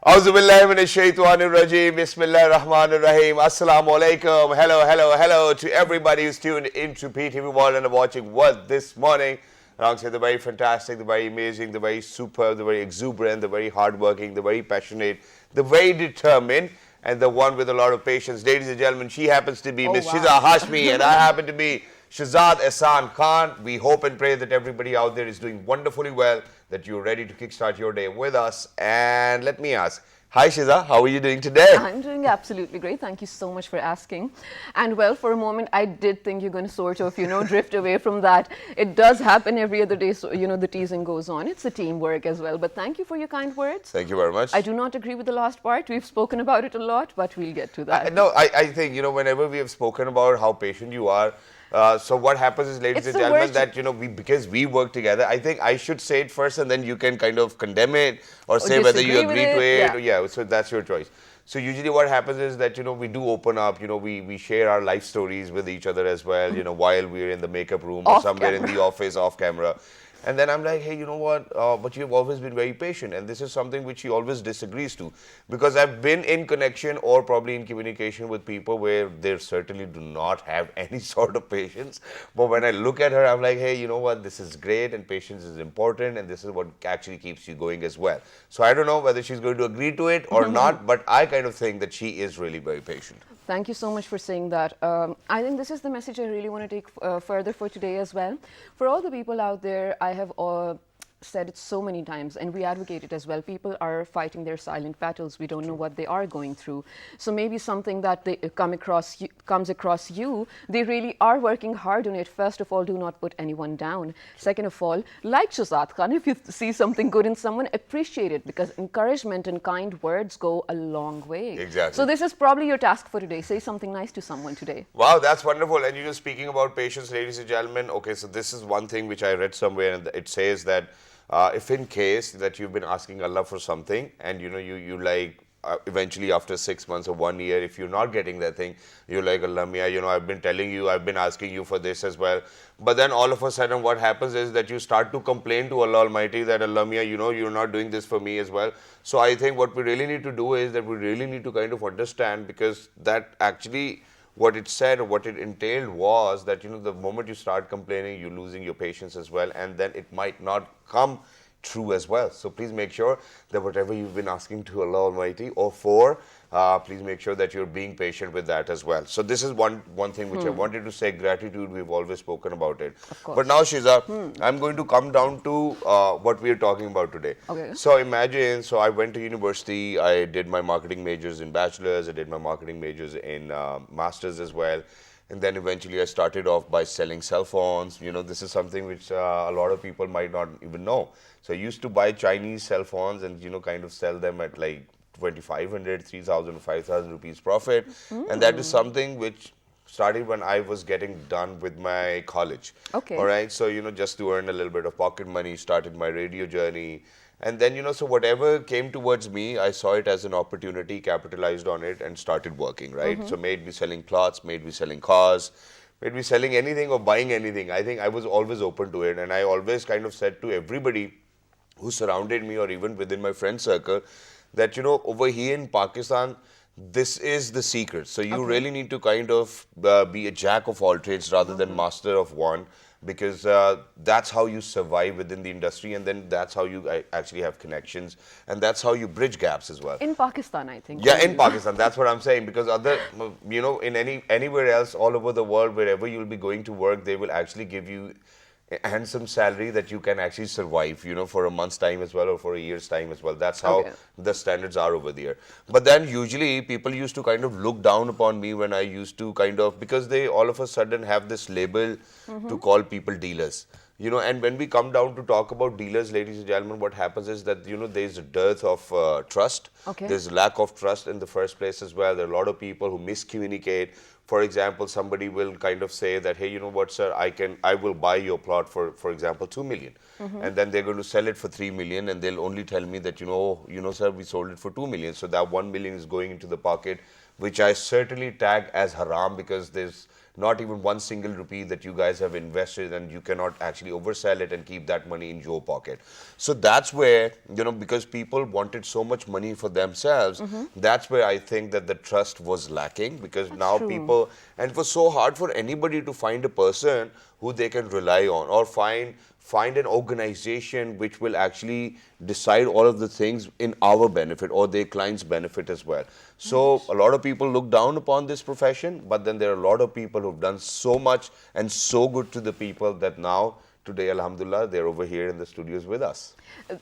Auzubillahiminashaitanirrajim. Bismillahirrahmanirrahim. Assalamu alaikum. Hello to everybody who's tuned into PTV World and watching What This Morning. Alongside the very fantastic, the very amazing, the very superb, the very exuberant, the very hardworking, the very passionate, the very determined, and the one with a lot of patience. Ladies and gentlemen, she happens to be Miss Shiza Hashmi, and I happen to be Shahzad Ehsan Khan. We hope and pray that everybody out there is doing wonderfully well, that you're ready to kickstart your day with us. And let me ask, hi Shiza, how are you doing today? I'm doing absolutely great. Thank you so much for asking. And well, for a moment, I did think you're going to sort of, drift away from that. It does happen every other day, so, the teasing goes on. It's a teamwork as well. But thank you for your kind words. Thank you very much. I do not agree with the last part. We've spoken about it a lot, but we'll get to that. I think, whenever we have spoken about how patient you are, so what happens is, ladies and gentlemen, that, because we work together, I think I should say it first and then you can kind of condemn it or say whether you agree to it. Yeah, so that's your choice. So usually what happens is that, we do open up, we share our life stories with each other as well, while we're in the makeup room or somewhere in the office off camera. And then I'm like, hey, you know what, but you've always been very patient. And this is something which he always disagrees to. Because I've been in connection or probably in communication with people where they certainly do not have any sort of patience. But when I look at her, I'm like, hey, you know what, this is great and patience is important. And this is what actually keeps you going as well. So I don't know whether she's going to agree to it or not. But I kind of think that she is really very patient. Thank you so much for saying that. I think this is the message I really want to take further for today as well. For all the people out there, I have said it so many times, and we advocate it as well. People are fighting their silent battles. We don't know what they are going through. So maybe something that they comes across you, they really are working hard on it. First of all, do not put anyone down. Second of all, like Shahzad Khan, if you see something good in someone, appreciate it, because encouragement and kind words go a long way. Exactly. So this is probably your task for today. Say something nice to someone today. Wow, that's wonderful. And speaking about patience, ladies and gentlemen, okay, so this is one thing which I read somewhere, and it says that if in case that you've been asking Allah for something and you like eventually after 6 months or 1 year, if you're not getting that thing, you're like, Allah Mia, I've been telling you, I've been asking you for this as well. But then all of a sudden what happens is that you start to complain to Allah Almighty that, Allah Mia, you're not doing this for me as well. So I think what we really need to do is that we really need to kind of understand, because that actually what it said or what it entailed was that, the moment you start complaining, you're losing your patience as well, and then it might not come true as well. So please make sure that whatever you've been asking to Allah Almighty or for, please make sure that you're being patient with that as well. So this is one thing which I wanted to say. Gratitude, we've always spoken about it. Of course. But now, Shiza, I'm going to come down to what we're talking about today. Okay. So imagine, I went to university, I did my marketing majors in bachelor's, I did my marketing majors in master's as well. And then eventually I started off by selling cell phones. This is something which a lot of people might not even know. So I used to buy Chinese cell phones and, kind of sell them at like 2,500, 3,000, 5,000 rupees profit. And that is something which started when I was getting done with my college. Okay. All right. So, just to earn a little bit of pocket money, started my radio journey. And then, so whatever came towards me, I saw it as an opportunity, capitalized on it, and started working, right? So may it be selling clothes, may it be selling cars, may it be selling anything or buying anything. I think I was always open to it. And I always kind of said to everybody who surrounded me or even within my friend circle that, over here in Pakistan, this is the secret. So you really need to kind of be a jack of all trades rather than master of one. Because that's how you survive within the industry, and then that's how you actually have connections, and that's how you bridge gaps as well. In Pakistan, I think. Yeah, in Pakistan, that's what I'm saying. Because in anywhere else all over the world, wherever you'll be going to work, they will actually give you a handsome salary that you can actually survive, for a month's time as well or for a year's time as well. That's how the standards are over there. But then usually people used to kind of look down upon me when I used to because they all of a sudden have this label to call people dealers. And when we come down to talk about dealers, ladies and gentlemen, what happens is that, there's a dearth of trust. There's a lack of trust in the first place as well. There are a lot of people who miscommunicate. For example, somebody will kind of say that, hey, you know what, sir, I will buy your plot for example, 2 million. And then they're going to sell it for 3 million, and they'll only tell me that, sir, we sold it for 2 million. So that 1 million is going into the pocket, which I certainly tag as haram, because there's not even one single rupee that you guys have invested, and you cannot actually oversell it and keep that money in your pocket. So that's where, because people wanted so much money for themselves, that's where I think that the trust was lacking, because That's now true. people, and it was so hard for anybody to find a person who they can rely on, or find an organization which will actually decide all of the things in our benefit or their clients' benefit as well. So a lot of people look down upon this profession, but then there are a lot of people who've done so much and so good to the people that now, today, alhamdulillah, they're over here in the studios with us.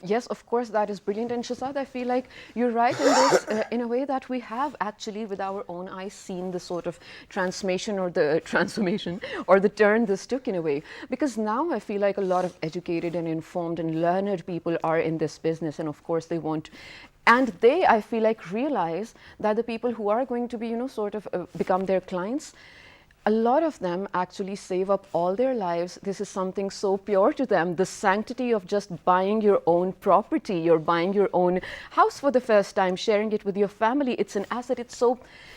Yes, of course, that is brilliant. And Shazad, I feel like you're right in this, in a way that we have actually, with our own eyes, seen the sort of transformation or the transformation or the turn this took in a way. Because now I feel like a lot of educated and informed and learned people are in this business, and of course they want. And they, I feel like, realize that the people who are going to be, sort of become their clients, a lot of them actually save up all their lives. This is something so pure to them. The sanctity of just buying your own property, you're buying your own house for the first time, sharing it with your family. It's an asset.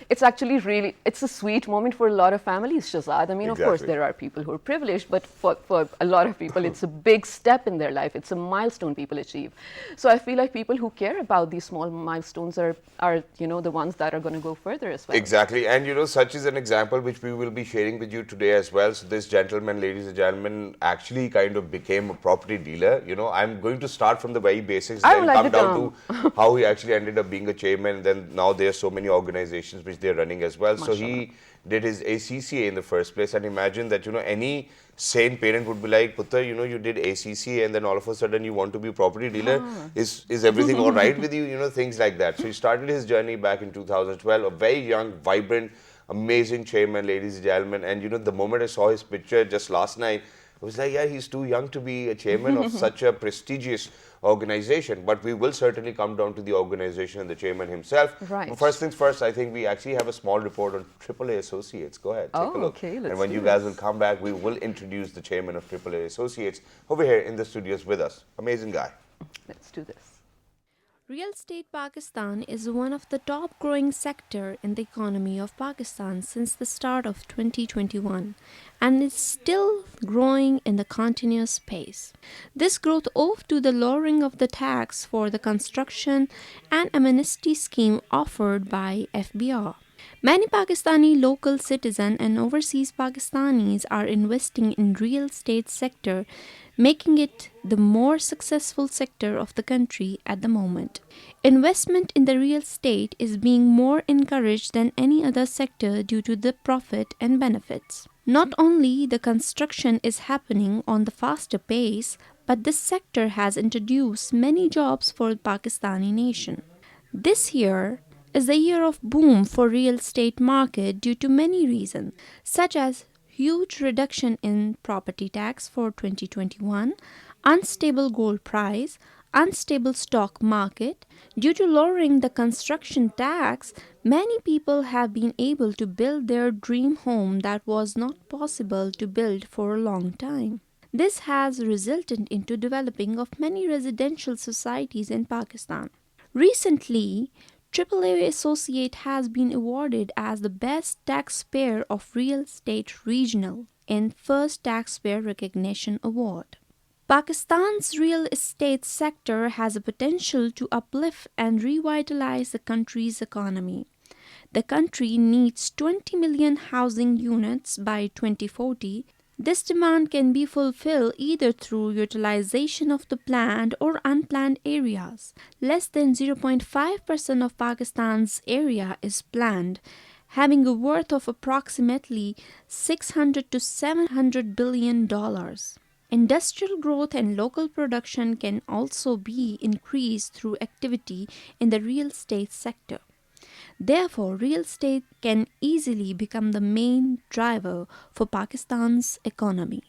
It's actually really, it's a sweet moment for a lot of families, Shazad. I mean, of course, Exactly. there are people who are privileged, but for a lot of people, it's a big step in their life. It's a milestone people achieve. So I feel like people who care about these small milestones are the ones that are going to go further as well. Exactly. And such is an example which we will be sharing with you today as well. So this gentleman, ladies and gentlemen, actually kind of became a property dealer. I'm going to start from the very basics, I then would like come the down to how he actually ended up being a chairman. Then now there are so many organizations which they're running as well. So Mashallah. he did his ACCA in the first place, and imagine that any sane parent would be like, Putter, you did ACCA and then all of a sudden you want to be a property dealer. Is everything all right with you? Things like that. So he started his journey back in 2012, a very young, vibrant, amazing chairman, ladies and gentlemen. And the moment I saw his picture just last night, I was like, yeah, he's too young to be a chairman of such a prestigious organization. But we will certainly come down to the organization and the chairman himself. Right. But first things first, I think we actually have a small report on AAA Associates. Go ahead, take a look. Okay, and let's when do you guys this. will come back, we will introduce the chairman of AAA Associates over here in the studios with us. Amazing guy. Let's do this. Real estate Pakistan is one of the top growing sector in the economy of Pakistan since the start of 2021 and is still growing in the continuous pace. This growth owed to the lowering of the tax for the construction and amnesty scheme offered by FBR. Many Pakistani local citizens and overseas Pakistanis are investing in real estate sector, making it the more successful sector of the country at the moment. Investment in the real estate is being more encouraged than any other sector due to the profit and benefits. Not only the construction is happening on the faster pace, but this sector has introduced many jobs for the Pakistani nation. This year is the year of boom for real estate market due to many reasons, such as huge reduction in property tax for 2021, unstable gold price, unstable stock market. Due to lowering the construction tax, many people have been able to build their dream home that was not possible to build for a long time. This has resulted into developing of many residential societies in Pakistan. Recently, AAA Associate has been awarded as the Best Taxpayer of Real Estate Regional in First Taxpayer Recognition Award. Pakistan's real estate sector has a potential to uplift and revitalize the country's economy. The country needs 20 million housing units by 2040. This demand can be fulfilled either through utilization of the planned or unplanned areas. Less than 0.5% of Pakistan's area is planned, having a worth of approximately $600 to $700 billion. Industrial growth and local production can also be increased through activity in the real estate sector. Therefore, real estate can easily become the main driver for Pakistan's economy.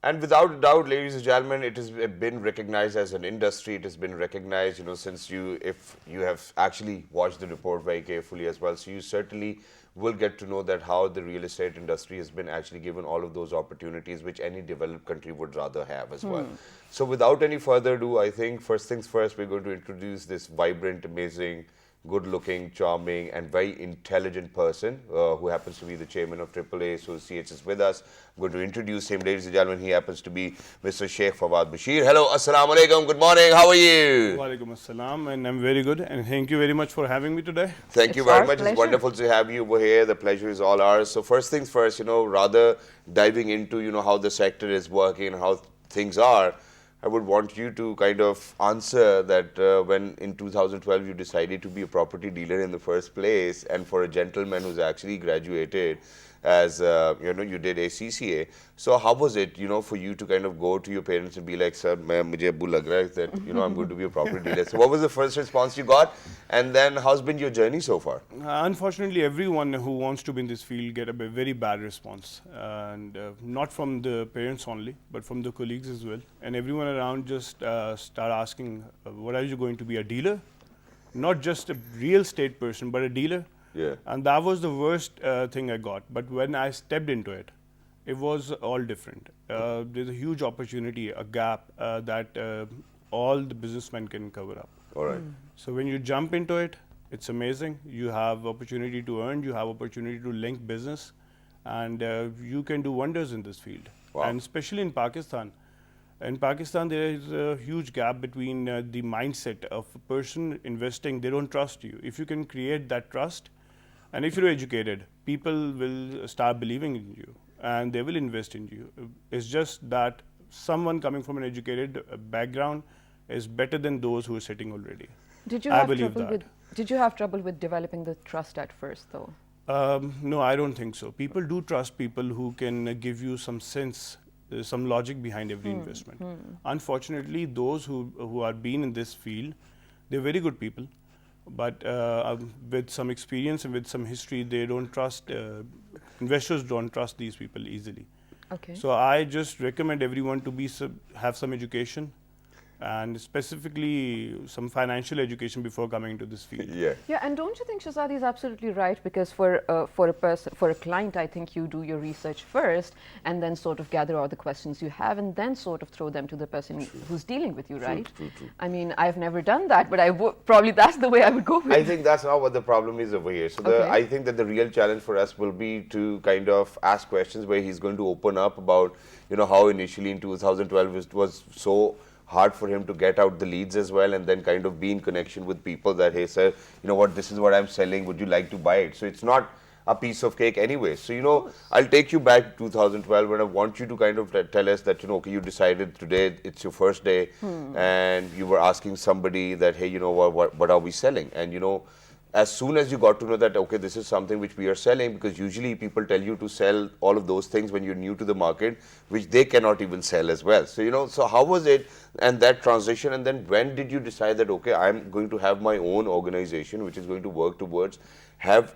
And without a doubt, ladies and gentlemen, it has been recognized as an industry. It has been recognized, since if you have actually watched the report very carefully as well. So you certainly will get to know that how the real estate industry has been actually given all of those opportunities which any developed country would rather have as well. So without any further ado, I think first things first, we're going to introduce this vibrant, amazing good-looking, charming, and very intelligent person who happens to be the chairman of AAA Associates is with us. I'm going to introduce him, ladies and gentlemen. He happens to be Mr. Sheikh Fawad Bashir. Hello, assalamu alaikum. Good morning. How are you? Walaikum assalam, and I'm very good. And thank you very much for having me today. Thank you It's very our much. pleasure. It's wonderful to have you over here. The pleasure is all ours. So first things first, rather diving into, how the sector is working and how things are, I would want you to kind of answer that when in 2012 you decided to be a property dealer in the first place, and for a gentleman who's actually graduated as, you did ACCA. So how was it, for you to kind of go to your parents and be like, sir, mujhe abbo lag raha hai that, I'm going to be a property dealer. So what was the first response you got? And then how's been your journey so far? Unfortunately, everyone who wants to be in this field get a very bad response. And not from the parents only, but from the colleagues as well. And everyone around just start asking, what are you going to be, a dealer? Not just a real estate person, but a dealer. Yeah. And that was the worst thing I got. But when I stepped into it, it was all different. There's a huge opportunity, a gap that all the businessmen can cover up. All right. So when you jump into it, it's amazing. You have opportunity to earn, you have opportunity to link business, and you can do wonders in this field. Wow. And especially in Pakistan. In Pakistan, there is a huge gap between the mindset of a person investing. They don't trust you. If you can create that trust, and if you're educated, people will start believing in you and they will invest in you. It's just that someone coming from an educated background is better than those who are sitting already. Did you I have believe trouble that. Did you have trouble with developing the trust at first, though? No, I don't think so. People do trust people who can give you some sense, some logic behind every investment. Unfortunately, those who are been in this field, they're very good people, but with some experience and with some history, they don't trust, investors don't trust these people easily. Okay. So I just recommend everyone to have some education, and specifically some financial education before coming into this field. Yeah. Yeah, and don't you think Shazadi is absolutely right? Because for a client, I think you do your research first, and then sort of gather all the questions you have, and then sort of throw them to the person who's dealing with you, right? True. I mean, I've never done that, but probably that's the way I would go with. I think that's not what the problem is over here. So Okay. I think that the real challenge for us will be to kind of ask questions where he's going to open up about, how initially in 2012 it was so hard for him to get out the leads as well, and then kind of be in connection with people that, hey sir, this is what I'm selling, would you like to buy it? So it's not a piece of cake anyway. So, I'll take you back to 2012, and I want you to kind of tell us that, okay, you decided today it's your first day, and you were asking somebody that, hey, what are we selling? And, as soon as you got to know that, okay, this is something which we are selling, because usually people tell you to sell all of those things when you're new to the market, which they cannot even sell as well. So, so how was it, and that transition, and then when did you decide that, okay, I'm going to have my own organization which is going to work towards have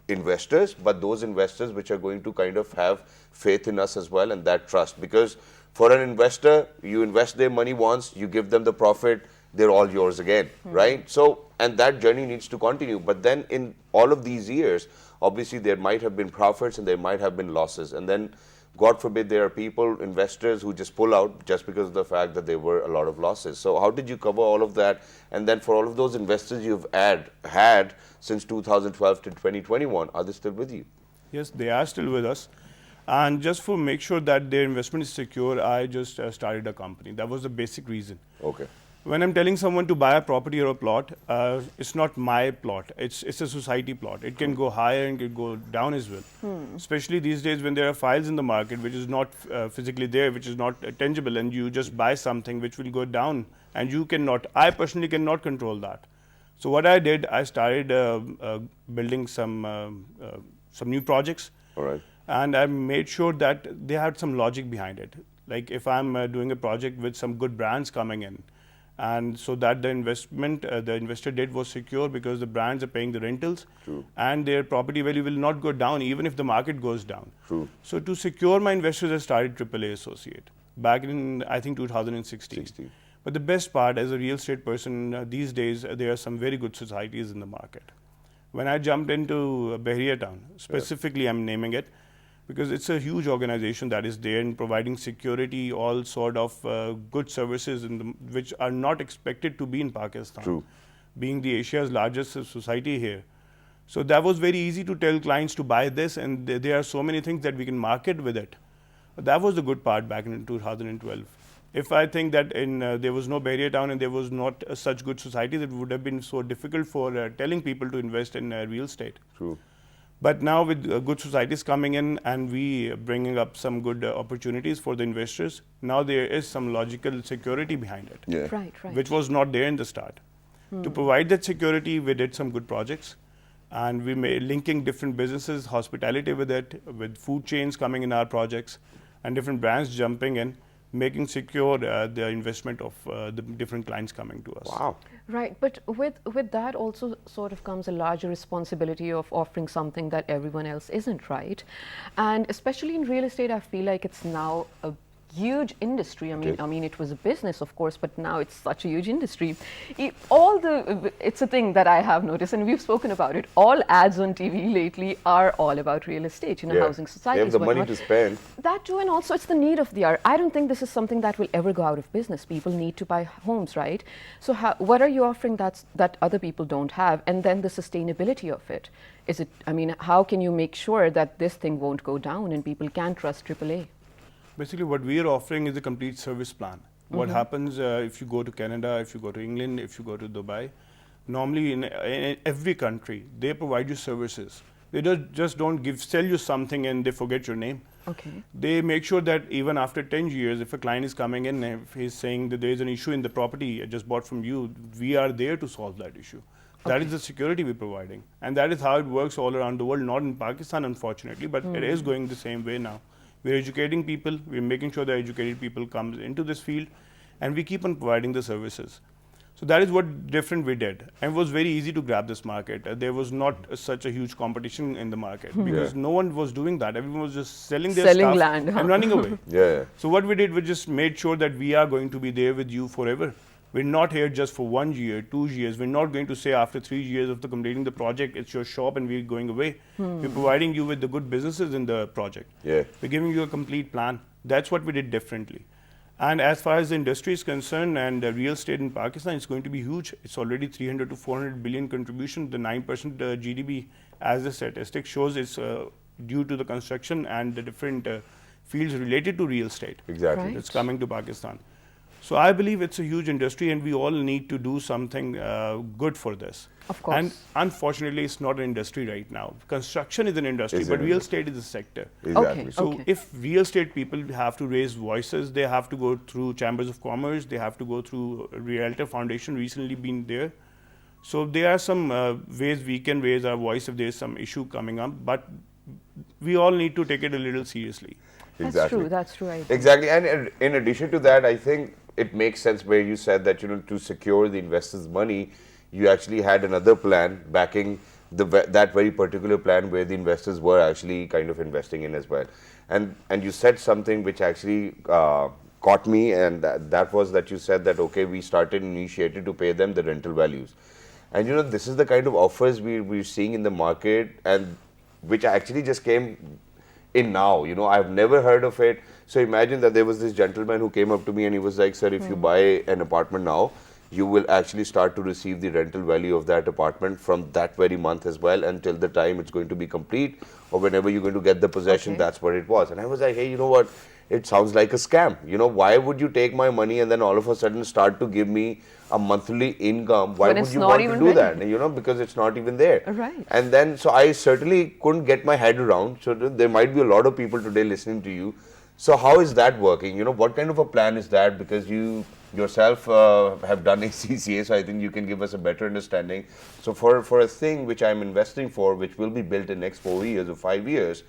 investors, but those investors which are going to kind of have faith in us as well, and that trust? Because for an investor, you invest their money once, you give them the profit, they're all yours again, right? So, and that journey needs to continue. But then in all of these years, obviously there might have been profits and there might have been losses. And then, God forbid, there are people, investors who just pull out just because of the fact that there were a lot of losses. So how did you cover all of that? And then for all of those investors you've had since 2012 to 2021, are they still with you? Yes, they are still with us. And just for make sure that their investment is secure, I just started a company. That was the basic reason. Okay. When I'm telling someone to buy a property or a plot, it's not my plot. It's a society plot. It can go higher and can go down as well. Especially these days when there are files in the market which is not physically there, which is not tangible, and you just buy something which will go down, and you cannot. I personally cannot control that. So what I did, I started building some new projects. All right. And I made sure that they had some logic behind it. Like if I'm doing a project with some good brands coming in, and so that the investor did was secure, because the brands are paying the rentals. True. And their property value will not go down even if the market goes down. True. So to secure my investors, I started AAA Associate back in, I think, 2016. But the best part, as a real estate person, these days there are some very good societies in the market. When I jumped into Bahria Town, specifically I'm naming it, because it's a huge organization that is there in providing security, all sort of good services which are not expected to be in Pakistan. True. being the Asia's largest society here. So that was very easy to tell clients to buy this, and there are so many things that we can market with it. That was the good part back in 2012. If I think that there was no barrier town and there was not such good society, that would have been so difficult for telling people to invest in real estate. True. But now with good societies coming in and we bringing up some good opportunities for the investors, now there is some logical security behind it, Yeah. Right, right. which was not there in the start. To provide that security, we did some good projects, and we made linking different businesses, hospitality with it, with food chains coming in our projects, and different brands jumping in, making secure the investment of the different clients coming to us. Wow. Right, but with that also sort of comes a larger responsibility of offering something that everyone else isn't, right? And especially in real estate, I feel like it's now a huge industry. I mean, it was a business, of course, but now it's such a huge industry. It's a thing that I have noticed, and we've spoken about it. All ads on TV lately are all about real estate, housing They societies. have the money whatnot. to spend. That too, and also it's the need of the hour. I don't think this is something that will ever go out of business. People need to buy homes, right? So what are you offering that other people don't have? And then the sustainability of it. How can you make sure that this thing won't go down and people can trust AAA? Basically, what we are offering is a complete service plan. What happens if you go to Canada, if you go to England, if you go to Dubai, normally in every country, they provide you services. They just don't sell you something and they forget your name. Okay. They make sure that even after 10 years, if a client is coming in, if he's saying that there is an issue in the property I just bought from you, we are there to solve that issue. That is the security we're providing. And that is how it works all around the world, not in Pakistan, unfortunately, but it is going the same way now. We're educating people, we're making sure that educated people come into this field, and we keep on providing the services. So that is what different we did. And it was very easy to grab this market. There was not such a huge competition in the market because no one was doing that. Everyone was just selling their stuff land, and running away. Yeah. So what we did, we just made sure that we are going to be there with you forever. We're not here just for 1 year, 2 years. We're not going to say after 3 years of completing the project, it's your shop and we're going away. We're providing you with the good businesses in the project. Yeah. We're giving you a complete plan. That's what we did differently. And as far as the industry is concerned and real estate in Pakistan, it's going to be huge. It's already 300 to 400 billion contribution. The 9% GDP, as the statistic shows, is due to the construction and the different fields related to real estate. Exactly. Right. It's coming to Pakistan. So I believe it's a huge industry and we all need to do something good for this. Of course. And unfortunately, it's not an industry right now. Construction is an industry, Is but an real industry. estate is a sector. Exactly. Okay. So if real estate people have to raise voices, they have to go through chambers of commerce, they have to go through Realtor Foundation, recently been there. So there are some ways we can raise our voice if there is some issue coming up, but we all need to take it a little seriously. That's true. That's true. I think. Exactly. And in addition to that, I think it makes sense where you said that, to secure the investors' money, you actually had another plan backing that very particular plan where the investors were actually kind of investing in as well. And you said something which actually caught me, and that was that you said that, okay, we initiated to pay them the rental values. And this is the kind of offers we're seeing in the market, and which actually just came in now. I've never heard of it. So imagine that there was this gentleman who came up to me and he was like, sir, if you buy an apartment now, you will actually start to receive the rental value of that apartment from that very month as well until the time it's going to be complete, or whenever you're going to get the possession. Okay. That's what it was. And I was like, hey, you know what? It sounds like a scam. Why would you take my money and then all of a sudden start to give me a monthly income? Why When would it's you not want to even do ready. that? Because it's not even there. Right. And then, so I certainly couldn't get my head around. So there might be a lot of people today listening to you. So how is that working? What kind of a plan is that? Because you yourself have done ACCA, so I think you can give us a better understanding. So for a thing which I'm investing for, which will be built in next 4 years or 5 years,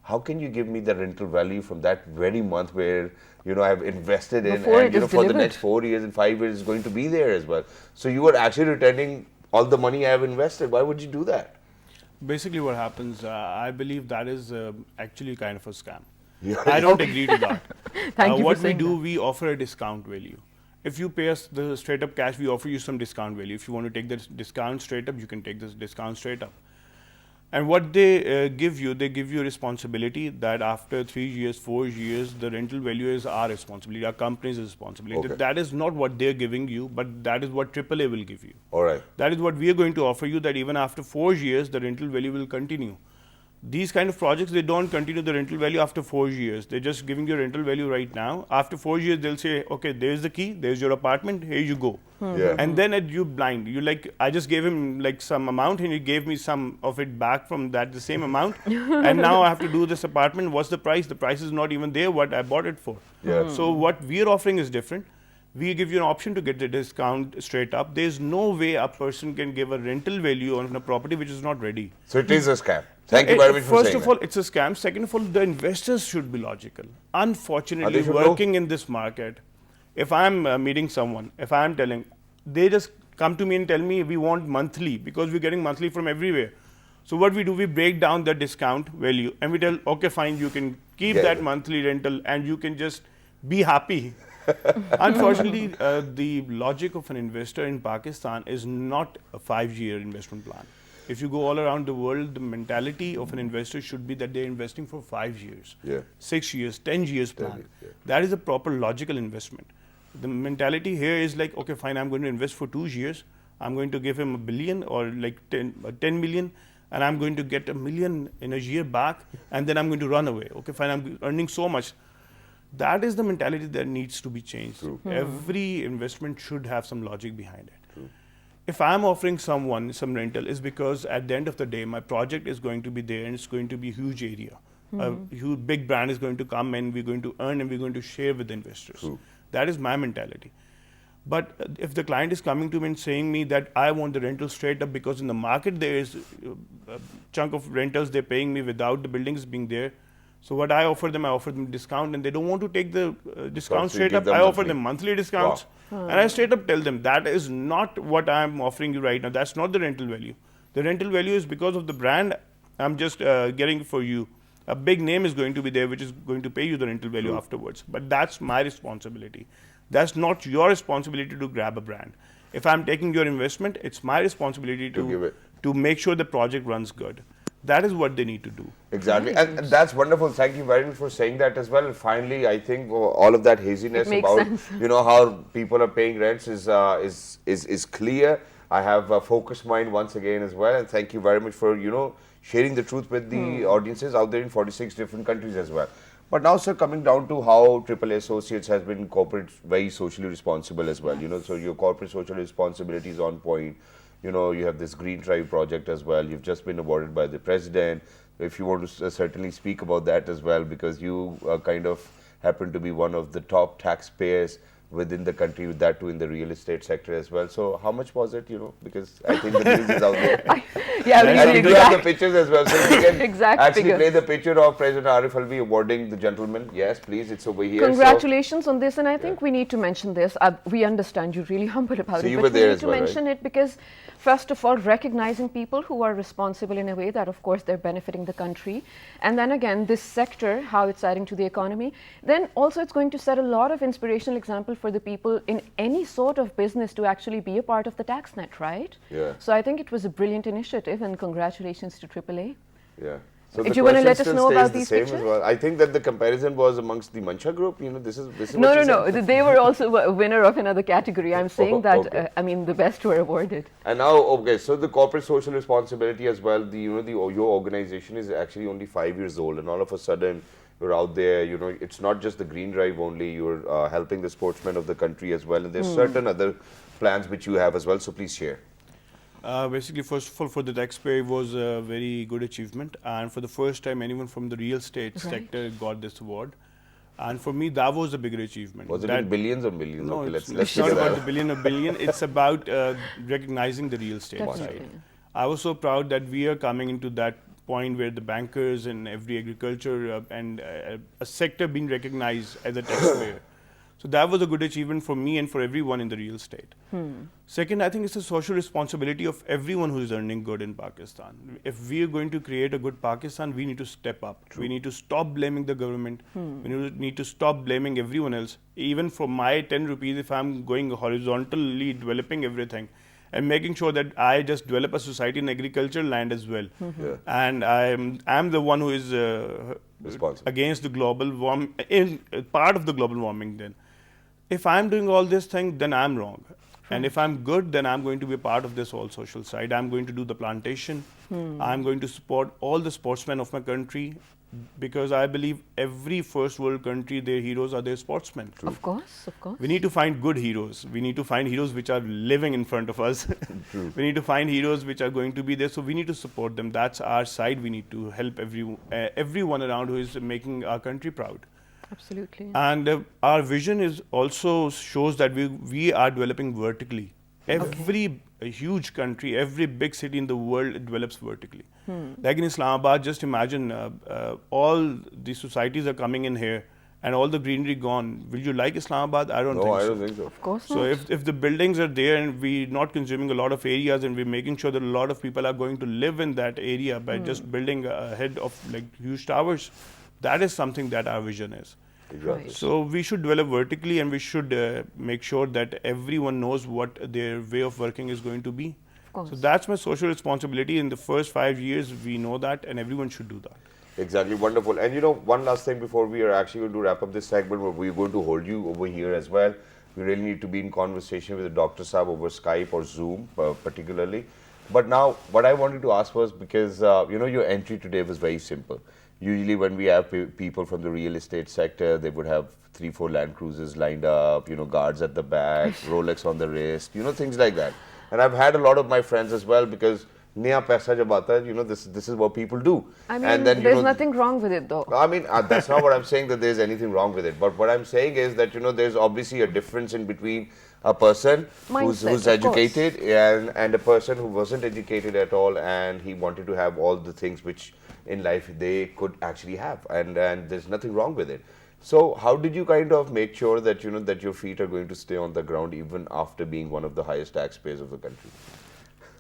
how can you give me the rental value from that very month where I've invested in, Before and it is for the delivered. next 4 years and 5 years is going to be there as well? So you are actually returning all the money I have invested. Why would you do that? Basically what happens, I believe that is actually kind of a scam. Yeah. I don't agree to that. Thank you for What we saying do, that. we offer a discount value. If you pay us the straight up cash, we offer you some discount value. If you want to take the discount straight up, you can take this discount straight up. And what they give you responsibility that after 3 years, 4 years, the rental value is our responsibility, our company's responsibility. Okay. That is not what they're giving you, but that is what AAA will give you. All right. That is what we are going to offer you, that even after 4 years, the rental value will continue. These kind of projects, they don't continue the rental value after 4 years. They're just giving you rental value right now. After 4 years, they'll say, okay, there's the key, there's your apartment, here you go. Yeah. And then you blind. You like, I just gave him like some amount and he gave me some of it back from that, the same amount. And now I have to do this apartment. What's the price? The price is not even there what I bought it for. Yeah. So what we are offering is different. We give you an option to get the discount straight up. There's no way a person can give a rental value on a property which is not ready. So it is a scam. Thank you very much for saying First of all, it's a scam. Second of all, the investors should be logical. Unfortunately, should working in this market, if I'm meeting someone, if I'm telling, they just come to me and tell me we want monthly because we're getting monthly from everywhere. So what we do, we break down the discount value and we tell, okay, fine, you can keep Yeah, that yeah. monthly rental and you can just be happy. Unfortunately, the logic of an investor in Pakistan is not a 5-year investment plan. If you go all around the world, the mentality of an investor should be that they're investing for 5 years, Yeah. 6 years, 10 years plan. years, yeah. That is a proper logical investment. The mentality here is like, okay, fine, I'm going to invest for 2 years. I'm going to give him $1 billion or like 10 million, and I'm going to get $1 million in a year back, and then I'm going to run away. Okay, fine, I'm earning so much. That is the mentality that needs to be changed. Every investment should have some logic behind it. If I'm offering someone some rental, is because at the end of the day, my project is going to be there and it's going to be a huge area. A huge big brand is going to come and we're going to earn and we're going to share with the investors. That is my mentality. But if the client is coming to me and saying me that I want the rental straight up because in the market there is a chunk of rentals they're paying me without the buildings being there. So what I offer them discount, and they don't want to take the discount So you straight give up. them I offer monthly. them monthly discounts, and I straight up tell them that is not what I'm offering you right now. That's not the rental value. The rental value is because of the brand I'm just getting for you. A big name is going to be there, which is going to pay you the rental value afterwards. But that's my responsibility. That's not your responsibility to grab a brand. If I'm taking your investment, it's my responsibility give it. to make sure the project runs good. That is what they need to do. Exactly, and that's wonderful. Thank you very much for saying that as well. And finally, I think all of that haziness It makes about sense. how people are paying rents is clear. I have a focused mind once again as well, and thank you very much for sharing the truth with the audiences out there in 46 different countries as well. But now, sir, coming down to how AAA Associates has been corporate very socially responsible as well. So your corporate social responsibility is on point. You have this Green Drive project as well. You've just been awarded by the president. If you want to certainly speak about that as well, because you kind of happen to be one of the top taxpayers within the country, with that too in the real estate sector as well. So how much was it, because I think the news is out there. Yeah, we And need we do have the exact. pictures as well. So if you can Exact actually figure. play the picture of President Arif Alvi awarding the gentleman. Yes, please, it's over here. So- Congratulations on this, and I think we need to mention this. We understand you're really humble about So it, you but were we there need as to well, mention it because, first of all, recognizing people who are responsible in a way that, of course, they're benefiting the country, and then again, this sector, how it's adding to the economy. Then also, it's going to set a lot of inspirational example for the people in any sort of business to actually be a part of the tax net, right? Yeah. So I think it was a brilliant initiative, and congratulations to AAA. Yeah. So Do the you wanna question let us still know stays about the these same as pictures? well. I think that the comparison was amongst the Mancha group. This is No, what no, you no. said. They were also a winner of another category. I'm saying that, okay. I mean, the best were awarded. And now, okay, so the corporate social responsibility as well. Your organization is actually only 5 years old, and all of a sudden you're out there. It's not just the Green Drive only. You're helping the sportsmen of the country as well, and there's certain other plans which you have as well. So please share. Basically, first of all, for the taxpayer, it was a very good achievement. And for the first time, anyone from the real estate Right. sector got this award. And for me, that was a bigger achievement. Was it That- in billions or millions? No, Okay, it's let's not figure about that the out. billion or billion. It's about recognizing the real estate Definitely. side. I was so proud that we are coming into that point where the bankers and every agriculture and a sector being recognized as a taxpayer. So that was a good achievement for me and for everyone in the real estate. Second, I think it's a social responsibility of everyone who is earning good in Pakistan. If we are going to create a good Pakistan, we need to step up. We need to stop blaming the government. We need to stop blaming everyone else. Even for my 10 rupees, if I'm going horizontally developing everything, and making sure that I just develop a society in agricultural land as well. Yeah. And I'm the one who is Responsible. against the global warm in part of the global warming. Then, if I'm doing all this thing, then I'm wrong. And if I'm good, then I'm going to be a part of this whole social side. I'm going to do the plantation. I'm going to support all the sportsmen of my country, because I believe every first world country, their heroes are their sportsmen. Of course, of course. We need to find good heroes. We need to find heroes which are living in front of us. We need to find heroes which are going to be there. So we need to support them. That's our side. We need to help everyone around who is making our country proud. Absolutely. And our vision is also shows that we are developing vertically. Every huge country, every big city in the world develops vertically. Like in Islamabad, just imagine all the societies are coming in here and all the greenery gone. Will you like Islamabad? I don't No, think I so. don't think so. Of course So not. if the buildings are there and we're not consuming a lot of areas and we're making sure that a lot of people are going to live in that area by just building ahead of like huge towers, that is something that our vision is. Exactly. Right. So we should develop vertically, and we should make sure that everyone knows what their way of working is going to be. Of course. So that's my social responsibility. In the first 5 years, we know that, and everyone should do that. Exactly, wonderful. And you know, one last thing before we are actually going to wrap up this segment, where we're going to hold you over here as well. We really need to be in conversation with the Dr. Saab over Skype or Zoom, particularly. But now, what I wanted to ask was, because you know, your entry today was very simple. Usually, when we have people from the real estate sector, they would have 3-4 Land Cruisers lined up, you know, guards at the back, Rolex on the wrist, you know, things like that. And I've had a lot of my friends as well, because naya paisa jab aata hai, you know, this is what people do. I mean, and then, you there's know, nothing wrong with it though. I mean, that's not what I'm saying, that there's anything wrong with it. But what I'm saying is that, you know, there's obviously a difference in between a person who's Mindset, of course. educated and a person who wasn't educated at all, and he wanted to have all the things which in life they could actually have. And there's nothing wrong with it. So how did you kind of make sure that, you know, that your feet are going to stay on the ground even after being one of the highest taxpayers of the country?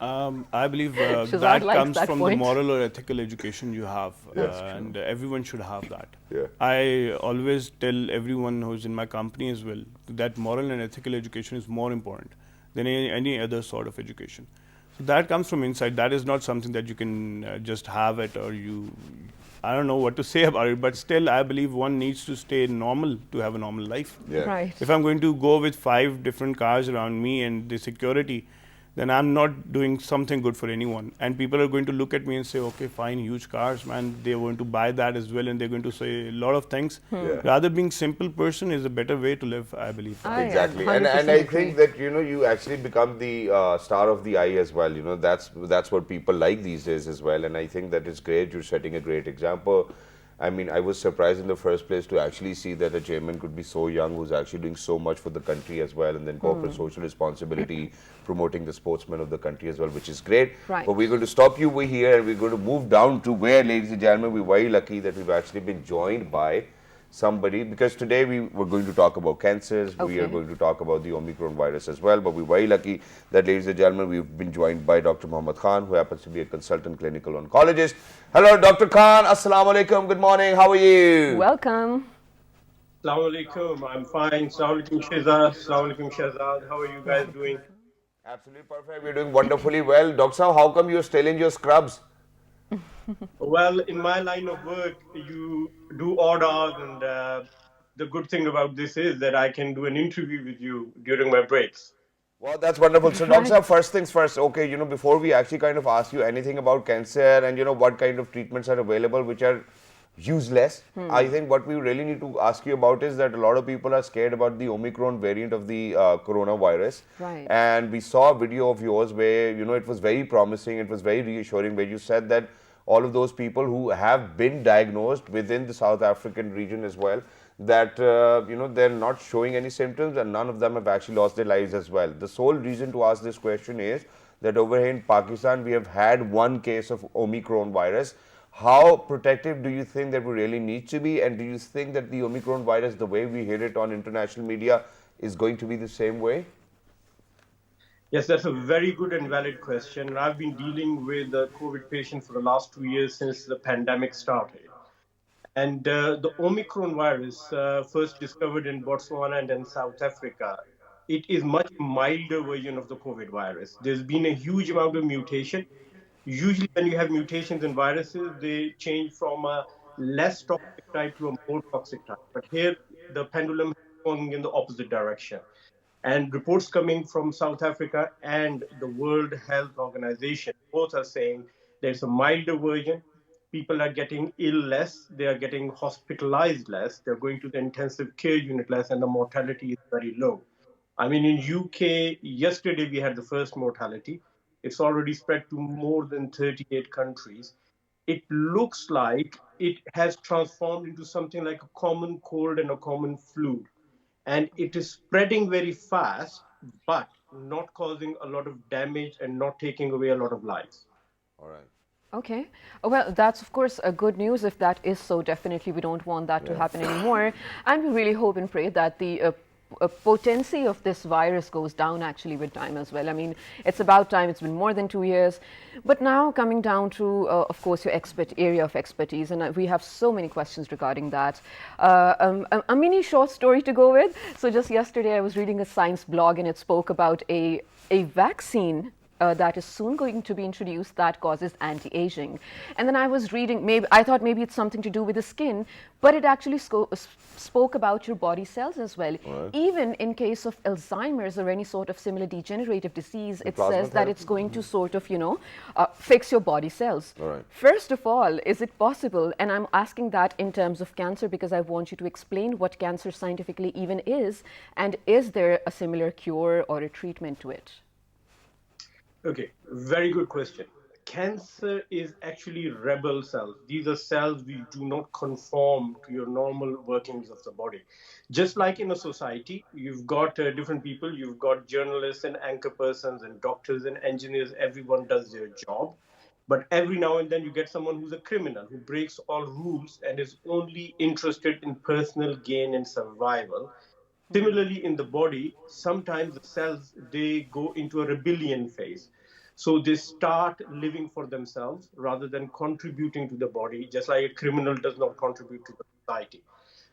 I believe Shazad that likes comes that from point. the moral or ethical education you have, That's true. and everyone should have that. Yeah. I always tell everyone who's in my company as well that moral and ethical education is more important than any other sort of education. So that comes from inside. That is not something that you can just have it, or you. I don't know what to say about it, but still, I believe one needs to stay normal to have a normal life. Yeah. Right. If I'm going to go with 5 different cars around me and the security, then I'm not doing something good for anyone. And people are going to look at me and say, okay, fine, huge cars, man. They're going to buy that as well, and they're going to say a lot of things. Yeah. Rather, being simple person is a better way to live, I believe. I Exactly, and 100% I agree. think that, you know, you actually become the star of the eye as well. You know, that's what people like these days as well, and I think that is great. You're setting a great example. I mean, I was surprised in the first place to actually see that a chairman could be so young, who's actually doing so much for the country as well, and then corporate social responsibility, promoting the sportsmen of the country as well, which is great. Right. But we're going to stop you over here, and we're going to move down to where, ladies and gentlemen, we're very lucky that we've actually been joined by somebody, because today we were going to talk about cancers, we are Okay. going to talk about the Omicron virus as well, but we're very lucky that, ladies and gentlemen, we've been joined by Dr. Muhammad Khan, who happens to be a consultant clinical oncologist. Hello, Dr. Khan. Assalamu alaikum. Good morning. How are you? Welcome. Assalamu alaikum. I'm fine. Assalamu alaikum Shazad. Assalamu alaikum Shazad. How are you guys doing? Absolutely perfect. We're doing wonderfully well. Doctor Saab, how come you're still in your scrubs? Well, in my line of work, you do odd hours, and the good thing about this is that I can do an interview with you during my breaks. Well, that's wonderful. So, Doctor Saab, first things first, okay, you know, before we actually kind of ask you anything about cancer and, you know, what kind of treatments are available which are useless, I think what we really need to ask you about is that a lot of people are scared about the Omicron variant of the coronavirus. Right. And we saw a video of yours where, you know, it was very promising, it was very reassuring, where you said that all of those people who have been diagnosed within the South African region as well, that, you know, they're not showing any symptoms, and none of them have actually lost their lives as well. The sole reason to ask this question is that over here in Pakistan, we have had one case of Omicron virus. How protective do you think that we really need to be? And do you think that the Omicron virus, the way we hear it on international media, is going to be the same way? Yes, that's a very good and valid question. I've been dealing with a COVID patient for the last 2 years since the pandemic started. And the Omicron virus, first discovered in Botswana and then South Africa, it is much milder version of the COVID virus. There's been a huge amount of mutation. Usually, when you have mutations in viruses, they change from a less toxic type to a more toxic type. But here, the pendulum is swung in the opposite direction. And reports coming from South Africa and the World Health Organization both are saying there's a milder version. People are getting ill less, they are getting hospitalized less, they're going to the intensive care unit less, and the mortality is very low. I mean, in UK, yesterday we had the first mortality. It's already spread to more than 38 countries. It looks like it has transformed into something like a common cold and a common flu, and it is spreading very fast, but not causing a lot of damage and not taking away a lot of lives. All right. Okay. Well, that's of course a good news. If that is so, definitely we don't want that to happen anymore. And we really hope and pray that the potency of this virus goes down actually with time as well. I mean, it's about time. It's been more than 2 years. But now coming down to, of course, your area of expertise, and we have so many questions regarding that. A mini short story to go with. So just yesterday I was reading a science blog and it spoke about a vaccine that is soon going to be introduced that causes anti-aging. And then I was reading, maybe I thought maybe it's something to do with the skin, but it actually spoke about your body cells as well. Right. Even in case of Alzheimer's or any sort of similar degenerative disease, it plasma says that therapy? it's going to sort of, fix your body cells. All right. First of all, is it possible, and I'm asking that in terms of cancer because I want you to explain what cancer scientifically even is, and is there a similar cure or a treatment to it? Okay, very good question. Cancer is actually rebel cells. These are cells which do not conform to your normal workings of the body. Just like in a society, you've got different people, you've got journalists and anchor persons and doctors and engineers, everyone does their job. But every now and then you get someone who's a criminal, who breaks all rules and is only interested in personal gain and survival. Similarly, in the body, sometimes the cells, they go into a rebellion phase. So they start living for themselves rather than contributing to the body, just like a criminal does not contribute to the society.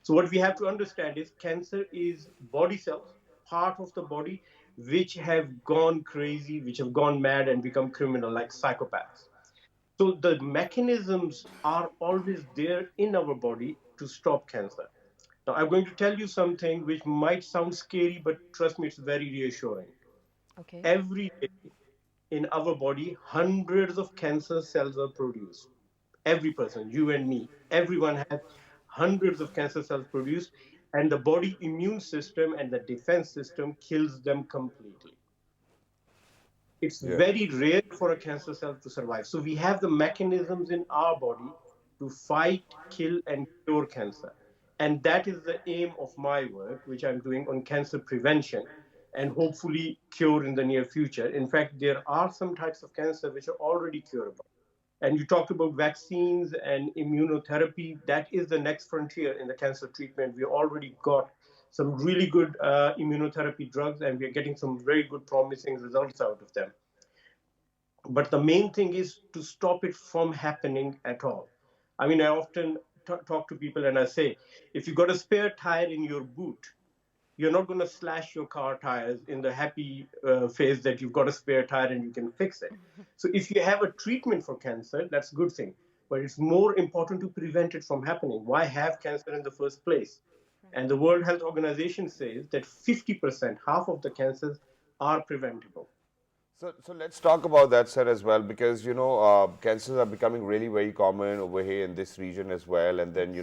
So what we have to understand is cancer is body cells, part of the body, which have gone crazy, which have gone mad and become criminal, like psychopaths. So the mechanisms are always there in our body to stop cancer. Now, I'm going to tell you something which might sound scary, but trust me, it's very reassuring. Okay. Every day in our body, hundreds of cancer cells are produced. Every person, you and me, everyone has hundreds of cancer cells produced, and the body immune system and the defense system kills them completely. It's Yeah. very rare for a cancer cell to survive. So we have the mechanisms in our body to fight, kill, and cure cancer. And that is the aim of my work, which I'm doing on cancer prevention and hopefully cure in the near future. In fact, there are some types of cancer which are already curable. And you talked about vaccines and immunotherapy. That is the next frontier in the cancer treatment. We already got some really good immunotherapy drugs, and we are getting some very good promising results out of them. But the main thing is to stop it from happening at all. I mean, I often talk to people and I say, if you got a spare tire in your boot, you're not going to slash your car tires in the happy phase that you've got a spare tire and you can fix it. So if you have a treatment for cancer, that's a good thing. But it's more important to prevent it from happening. Why have cancer in the first place? And the World Health Organization says that 50%, half of the cancers, are preventable. So let's talk about that, sir, as well, because cancers are becoming really very common over here in this region as well, and then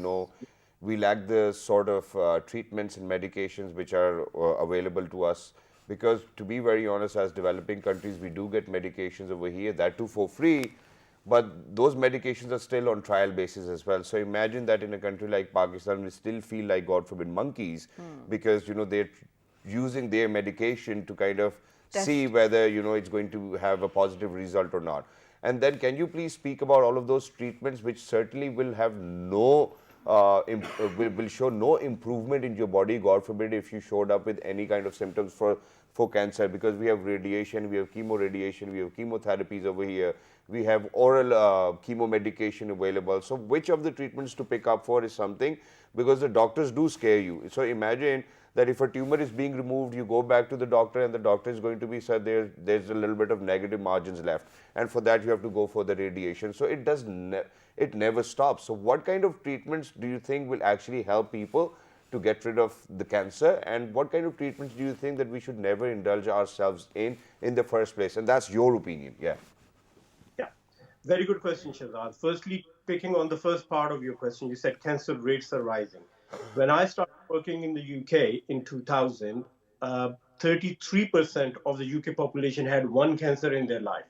we lack the sort of treatments and medications which are available to us. Because to be very honest, as developing countries, we do get medications over here, that too for free, but those medications are still on trial basis as well. So imagine that in a country like Pakistan, we still feel like, God forbid, monkeys, because they're using their medication to kind of see whether it's going to have a positive result or not. And then can you please speak about all of those treatments which certainly will have will show no improvement in your body, God forbid, if you showed up with any kind of symptoms for for cancer, because we have radiation, we have chemo radiation, we have chemotherapies over here, we have oral chemo medication available. So which of the treatments to pick up for is something, because the doctors do scare you. So imagine that if a tumor is being removed, you go back to the doctor and the doctor is going to be said there's a little bit of negative margins left, and for that you have to go for the radiation. So it never stops. So what kind of treatments do you think will actually help people to get rid of the cancer, and what kind of treatments do you think that we should never indulge ourselves in the first place? And that's your opinion. Yeah. Yeah, very good question, Shazad. Firstly, picking on the first part of your question, you said cancer rates are rising. When I started working in the UK in 2000, 33% of the UK population had one cancer in their life.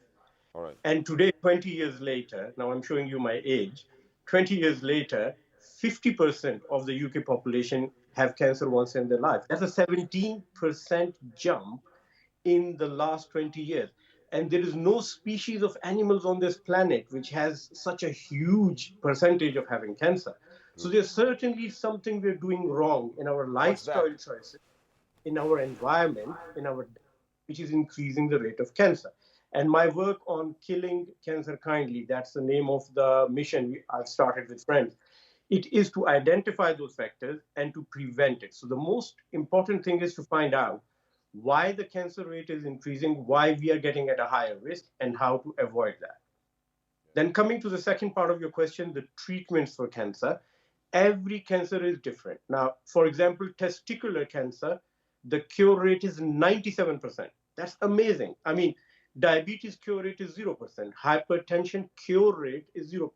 All right. And today, 20 years later, now I'm showing you my age, 20 years later, 50% of the UK population have cancer once in their life. That's a 17% jump in the last 20 years. And there is no species of animals on this planet which has such a huge percentage of having cancer. So there's certainly something we're doing wrong in our What's that? lifestyle choices, in our environment, which is increasing the rate of cancer. And my work on killing cancer kindly, that's the name of the mission I've started with friends. It is to identify those factors and to prevent it. So the most important thing is to find out why the cancer rate is increasing, why we are getting at a higher risk, and how to avoid that. Then coming to the second part of your question, the treatments for cancer. Every cancer is different. Now, for example, testicular cancer, the cure rate is 97%. That's amazing. I mean, diabetes cure rate is 0%. Hypertension cure rate is 0%.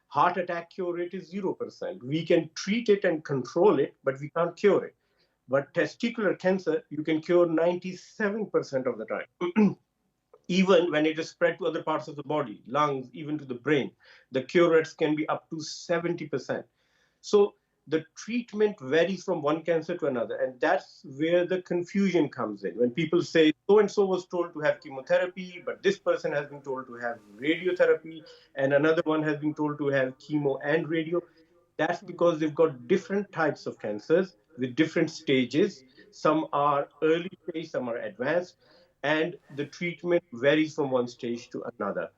Heart attack cure rate is 0%. We can treat it and control it, but we can't cure it. But testicular cancer, you can cure 97% of the time. Even when it is spread to other parts of the body, lungs, even to the brain, the cure rates can be up to 70%. So the treatment varies from one cancer to another, and that's where the confusion comes in. When people say so and so was told to have chemotherapy, but this person has been told to have radiotherapy, and another one has been told to have chemo and radio, that's because they've got different types of cancers with different stages. Some are early stage, some are advanced, and the treatment varies from one stage to another.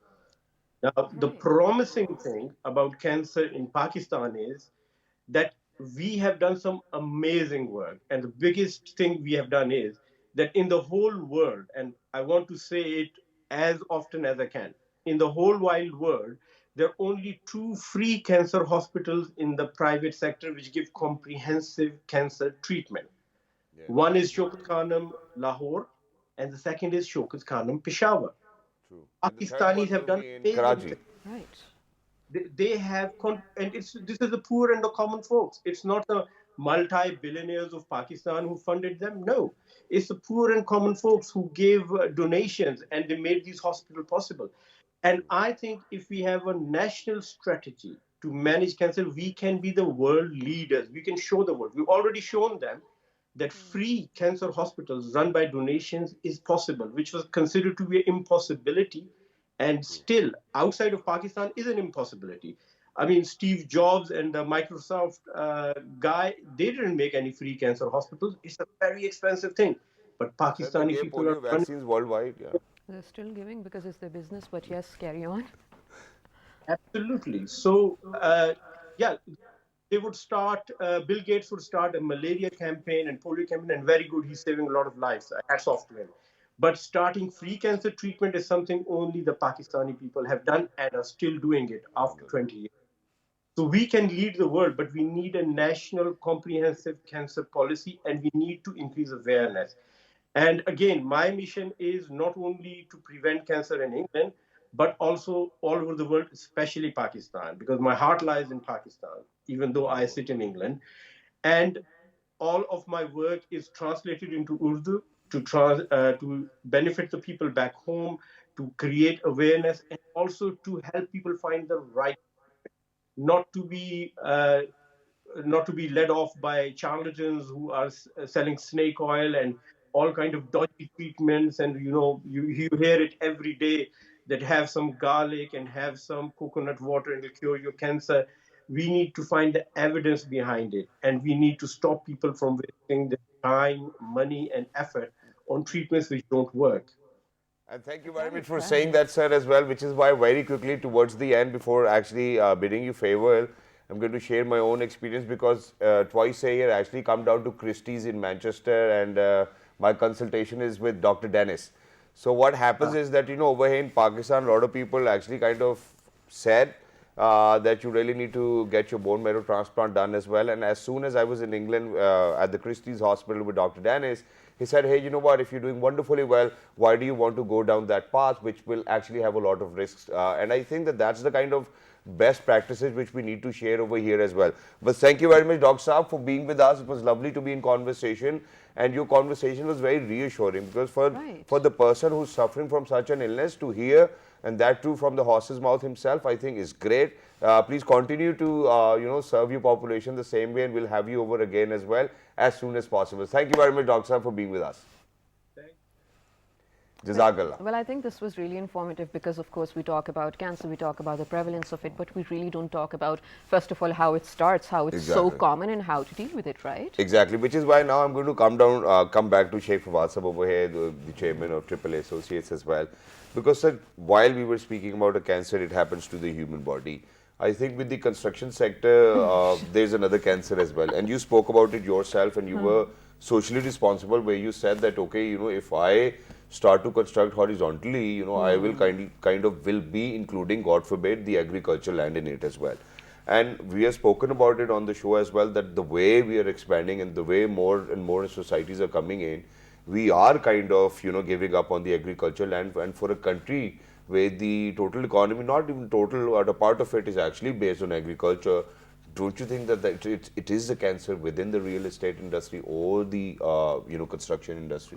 Now, the promising thing about cancer in Pakistan is that we have done some amazing work. And the biggest thing we have done is that in the whole world, and I want to say it as often as I can, in the whole wide world, there are only two free cancer hospitals in the private sector which give comprehensive cancer treatment. Yeah. One is Shaukat Khanum, Lahore, and the second is Shaukat Khanum, Peshawar. True. And the third Pakistanis one have will done be in amazing Karachi. things. Right. They have and this is the poor and the common folks. It's not the multi-billionaires of Pakistan who funded them. No, it's the poor and common folks who gave donations, and they made these hospitals possible. And I think if we have a national strategy to manage cancer, we can be the world leaders. We can show the world. We've already shown them that free cancer hospitals run by donations is possible, which was considered to be an impossibility, and still outside of Pakistan is an impossibility. I mean, Steve Jobs and the Microsoft guy, they didn't make any free cancer hospitals. It's a very expensive thing. But Said they Pakistani gave people are polio running. vaccines worldwide. Yeah. They're still giving because it's their business, but yes, carry on. Absolutely. So, yeah, they would start, Bill Gates would start a malaria campaign and polio campaign, and very good, he's saving a lot of lives. Hats off to him. But starting free cancer treatment is something only the Pakistani people have done and are still doing it after 20 years. So we can lead the world, but we need a national comprehensive cancer policy, and we need to increase awareness. And again, my mission is not only to prevent cancer in England, but also all over the world, especially Pakistan, because my heart lies in Pakistan, even though I sit in England. And all of my work is translated into Urdu to benefit the people back home, to create awareness, and also to help people find the right, not to be not to be led off by charlatans who are selling snake oil and all kind of dodgy treatments. And you hear it every day, that have some garlic and have some coconut water and it'll cure your cancer. We need to find the evidence behind it, and we need to stop people from wasting their time, money, and effort on treatments which don't work. And thank you very much for saying that, sir, as well, which is why very quickly towards the end, before actually bidding you farewell, I'm going to share my own experience because twice a year I actually come down to Christie's in Manchester and my consultation is with Dr. Dennis. So what happens is that, over here in Pakistan, a lot of people actually kind of said that you really need to get your bone marrow transplant done as well. And as soon as I was in England at the Christie's Hospital with Dr. Dennis, he said, hey, you know what, if you're doing wonderfully well, why do you want to go down that path, which will actually have a lot of risks? And I think that that's the kind of best practices which we need to share over here as well. But thank you very much, Dr. Saab, for being with us. It was lovely to be in conversation. And your conversation was very reassuring because for the person who's suffering from such an illness to hear, and that too from the horse's mouth himself, I think is great. Please continue to serve your population the same way, and we'll have you over again as well as soon as possible. Thank you very much, Dr. Saab, for being with us. Jazakallah. Well, I think this was really informative because, of course, we talk about cancer, we talk about the prevalence of it, but we really don't talk about, first of all, how it starts, how it's so common, and how to deal with it, right? Exactly, which is why now I'm going to come back to Sheikh Fawad Sahab over here, the chairman of AAA Associates as well. Because, sir, while we were speaking about a cancer, it happens to the human body. I think with the construction sector, there's another cancer as well. And you spoke about it yourself, and you were socially responsible, where you said that, okay, if I start to construct horizontally, I will kind of will be including, God forbid, the agricultural land in it as well. And we have spoken about it on the show as well, that the way we are expanding and the way more and more societies are coming in, we are kind of, giving up on the agricultural land. And for a country where the total economy, not even total, but a part of it is actually based on agriculture, don't you think that it is the cancer within the real estate industry or the construction industry?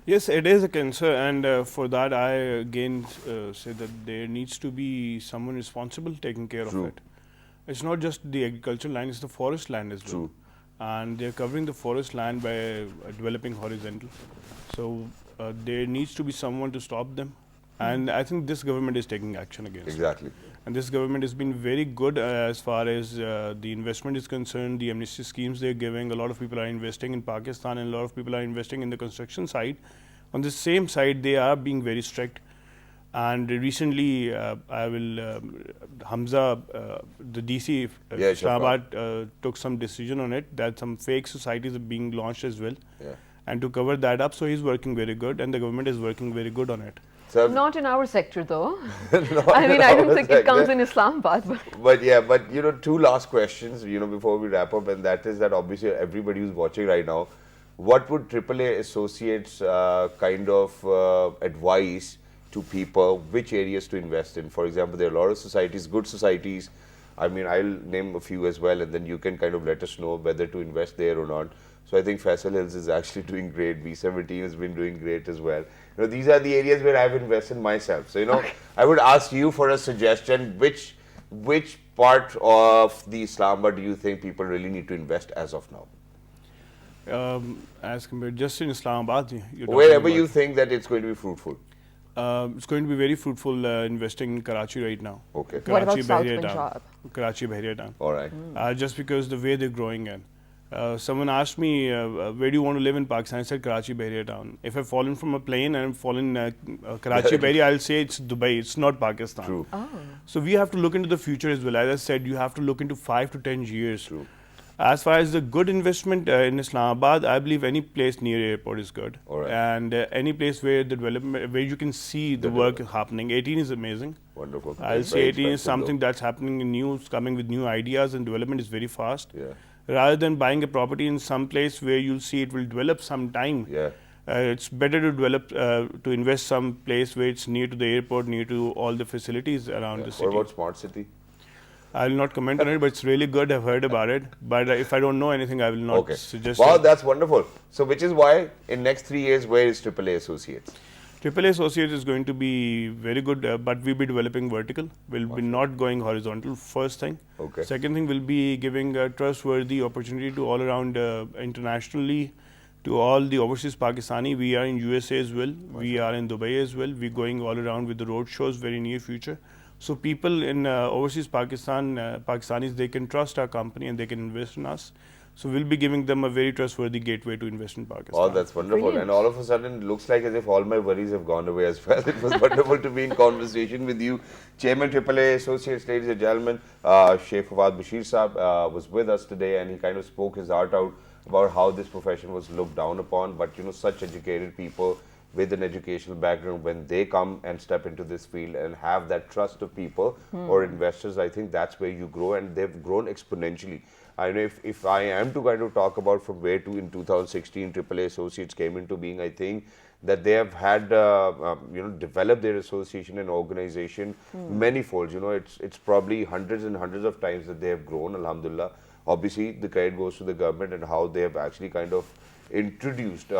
Yes, it is a cancer, and for that I again say that there needs to be someone responsible taking care of it. It's not just the agricultural land, it's the forest land as well. And they're covering the forest land by developing horizontal. So there needs to be someone to stop them. And I think this government is taking action against Exactly. it. And this government has been very good as far as the investment is concerned, the amnesty schemes they're giving. A lot of people are investing in Pakistan and a lot of people are investing in the construction side. On the same side, they are being very strict. And recently, Hamza, the DC, Islamabad, took some decision on it that some fake societies are being launched as well. And to cover that up, so he's working very good and the government is working very good on it. So not in our sector though. I mean, I don't think it comes in Islamabad. But two last questions, before we wrap up, and that is that obviously everybody who's watching right now, what would AAA Associates kind of advise to people, which areas to invest in? For example, there are a lot of societies, good societies. I mean, I'll name a few as well, and then you can kind of let us know whether to invest there or not. So I think Faisal Hills is actually doing great. B17 has been doing great as well. These are the areas where I've invested myself. So, I would ask you for a suggestion. Which part of the Islamabad do you think people really need to invest as of now? As compared just in Islamabad? Wherever you think that it's going to be fruitful. It's going to be very fruitful investing in Karachi right now. Okay. What about South Punjab? Karachi, Bahria town. All right. Just because the way they're growing in. Someone asked me, where do you want to live in Pakistan? I said Karachi, Bahria town. If I've fallen from a plane and I've fallen Karachi, Bahria, I'll say it's Dubai. It's not Pakistan. True. Oh. So we have to look into the future as well. As I said, you have to look into 5 to 10 years. True. As far as the good investment in Islamabad, I believe any place near airport is good. All right. And any place where the development, where you can see the work happening. 18 is amazing. Wonderful. I'll say 18 is something that's happening in news, coming with new ideas, and development is very fast. Yeah. Rather than buying a property in some place where you'll see it will develop some time. Yeah. It's better to develop, to invest some place where it's near to the airport, near to all the facilities around the city. What about smart city? I'll not comment on it, but it's really good. I've heard about it. But if I don't know anything, I will not suggest it. Wow, that's wonderful. So which is why in next 3 years, where is AAA Associates? AAA Associates is going to be very good, but we'll be developing vertical. We'll be not going horizontal, first thing. Okay. Second thing, we'll be giving a trustworthy opportunity to all around internationally, to all the overseas Pakistani. We are in USA as well. We are in Dubai as well. We're going all around with the road shows very near future. So people in overseas Pakistan, Pakistanis, they can trust our company and they can invest in us. So we'll be giving them a very trustworthy gateway to invest in Pakistan. Oh, that's wonderful. Brilliant. And all of a sudden, it looks like as if all my worries have gone away as well. It was wonderful to be in conversation with you. Chairman AAA Associates, ladies and gentlemen, Sheikh Fawad Bashir Saab was with us today, and he kind of spoke his heart out about how this profession was looked down upon. But, you know, such educated people with an educational background, when they come and step into this field and have that trust of people or investors, I think that's where you grow, and they've grown exponentially. I know if I am to kind of talk about from where to in 2016 AAA Associates came into being, I think that they have had you know, developed their association and organization many folds. You know, it's probably hundreds and hundreds of times that they have grown, alhamdulillah. Obviously the credit goes to the government and how they have actually kind of introduced you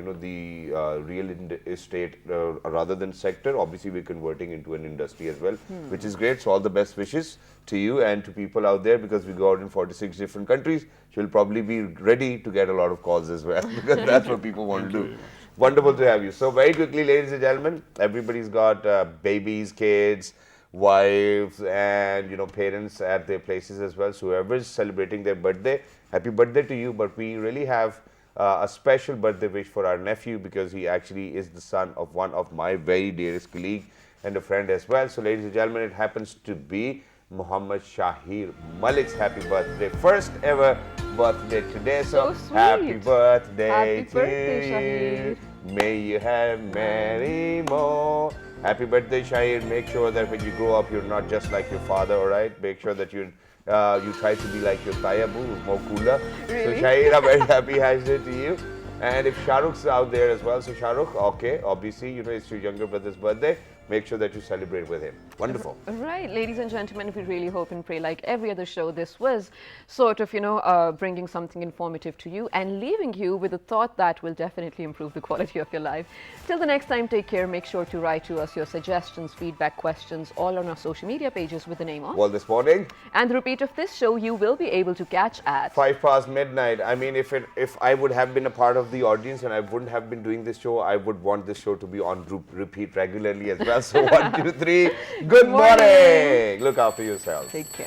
know, the real estate rather than sector. Obviously we're converting into an industry as well, which is great. So all the best wishes to you and to people out there, because we go out in 46 different countries. She'll probably be ready to get a lot of calls as well, because that's what people want to do. Wonderful to have you. So very quickly, ladies and gentlemen, everybody's got babies, kids, wives, and, you know, parents at their places as well. So whoever is celebrating their birthday, happy birthday to you. But we really have a special birthday wish for our nephew, because he actually is the son of one of my very dearest colleague and a friend as well. So ladies and gentlemen, it happens to be Muhammad Shahir Malik's happy birthday, first ever birthday today. So sweet. Happy birthday Happy to birthday, you. Shahir. May you have many more. Happy birthday, Shahir. Make sure that when you grow up, you're not just like your father, all right? Make sure that you try to be like your Tayabu, who's more cooler. Really? So Shahir, a very happy Hajj day to you. And if Shahrukh's out there as well, so Shahrukh, okay, obviously, you know, it's your younger brother's birthday. Make sure that you celebrate with him. Wonderful. Right, ladies and gentlemen, we really hope and pray, like every other show, this was sort of, you know, bringing something informative to you and leaving you with a thought that will definitely improve the quality of your life. Till the next time, take care. Make sure to write to us your suggestions, feedback, questions, all on our social media pages with the name of. Well, this morning, And the repeat of this show you will be able to catch at 5 past midnight. I mean, if I would have been a part of the audience and I wouldn't have been doing this show, I would want this show to be on repeat regularly as well. So 1, 2, 3. Good morning. Look after yourselves. Take care.